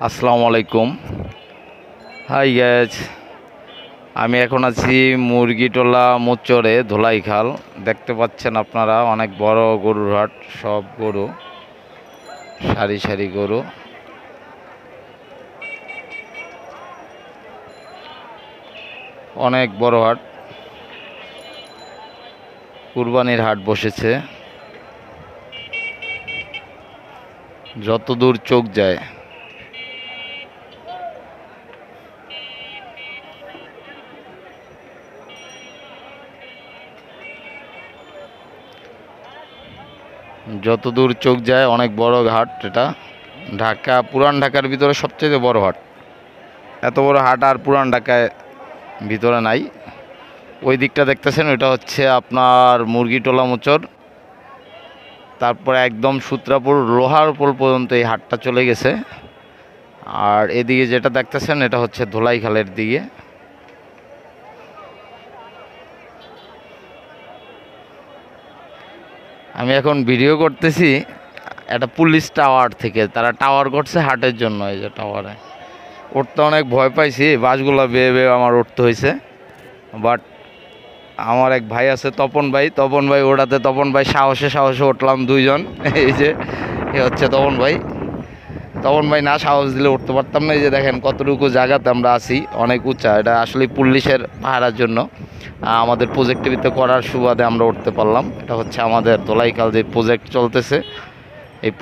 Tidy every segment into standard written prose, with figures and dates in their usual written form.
আসসালামু আলাইকুম। হাই গ্যাজ, আমি এখন আছি মুরগিটোলা মোচরে ধোলাইখাল। দেখতে পাচ্ছেন আপনারা, অনেক বড় গরুর হাট। সব গরু, সারি সারি গরু। অনেক বড় হাট, কুরবানির হাট বসেছে। যত দূর চোখ যায় অনেক বড় হাট এটা। ঢাকা, পুরান ঢাকার ভিতরে সবচেয়ে বড় হাট। এত বড় হাট আর পুরান ঢাকায় ভিতরে নাই। ওই দিকটা দেখতেছেন, ওইটা হচ্ছে আপনার মুরগিটোলা মোচর। তারপরে একদম সূত্রাপুর লোহার পোল পর্যন্ত এই হাটটা চলে গেছে। আর এদিকে যেটা দেখতেছেন, এটা হচ্ছে ধোলাইখালের দিকে। আমি এখন ভিডিও করতেছি একটা পুলিশ টাওয়ার থেকে। তারা টাওয়ার করছে হাটের জন্য। এই যে টাওয়ারে উঠতে অনেক ভয় পাইছি, বাসগুলো বেয়ে বেয়ে আমার উঠতে হয়েছে। বাট আমার এক ভাই আছে, তপন ভাই ওটাতে, তপন ভাই সাহসে উঠলাম দুইজন। এই যে এ হচ্ছে তপন ভাই না সাহস দিলে উঠতে পারতাম না। এই যে দেখেন কতটুকু জায়গাতে আমরা আছি, অনেক উঁচা। এটা আসলে পুলিশের পাহারার জন্য আমাদের প্রজেক্টের ভিতরে করার সুবাদে আমরা উঠতে পারলাম। এটা হচ্ছে আমাদের ধোলাইখাল যে প্রজেক্ট চলতেছে, এই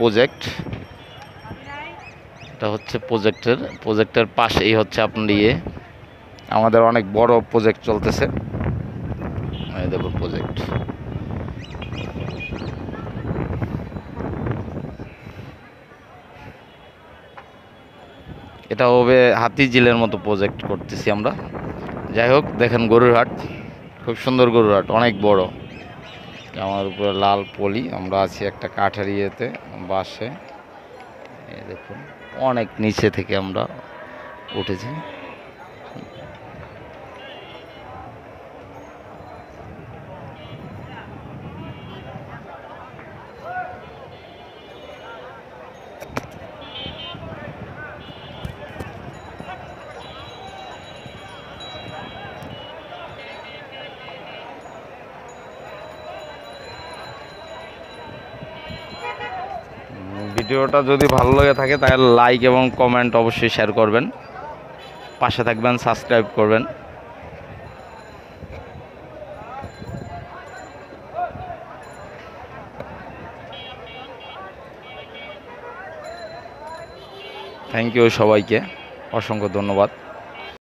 এটা হচ্ছে প্রজেক্টের পাশেই হচ্ছে আপনার আমাদের অনেক বড় প্রজেক্ট চলতেছে। এই দেখুন প্রজেক্ট। এটা হবে হাতিঝিলের মতো প্রজেক্ট করতেছি আমরা। যাই হোক, দেখেন গরুর হাট, খুব সুন্দর গরুর হাট, অনেক বড়। আমার উপরে লাল পলি, আমরা আছি একটা কাঠের বাসে। এই দেখুন, অনেক নিচে থেকে আমরা উঠেছি। ভিডিওটা যদি ভালো লেগে থাকে তাহলে লাইক এবং কমেন্ট অবশ্যই শেয়ার করবেন, পাশে থাকবেন, সাবস্ক্রাইব করবেন। থ্যাংক ইউ সবাইকে, অসংখ্য ধন্যবাদ।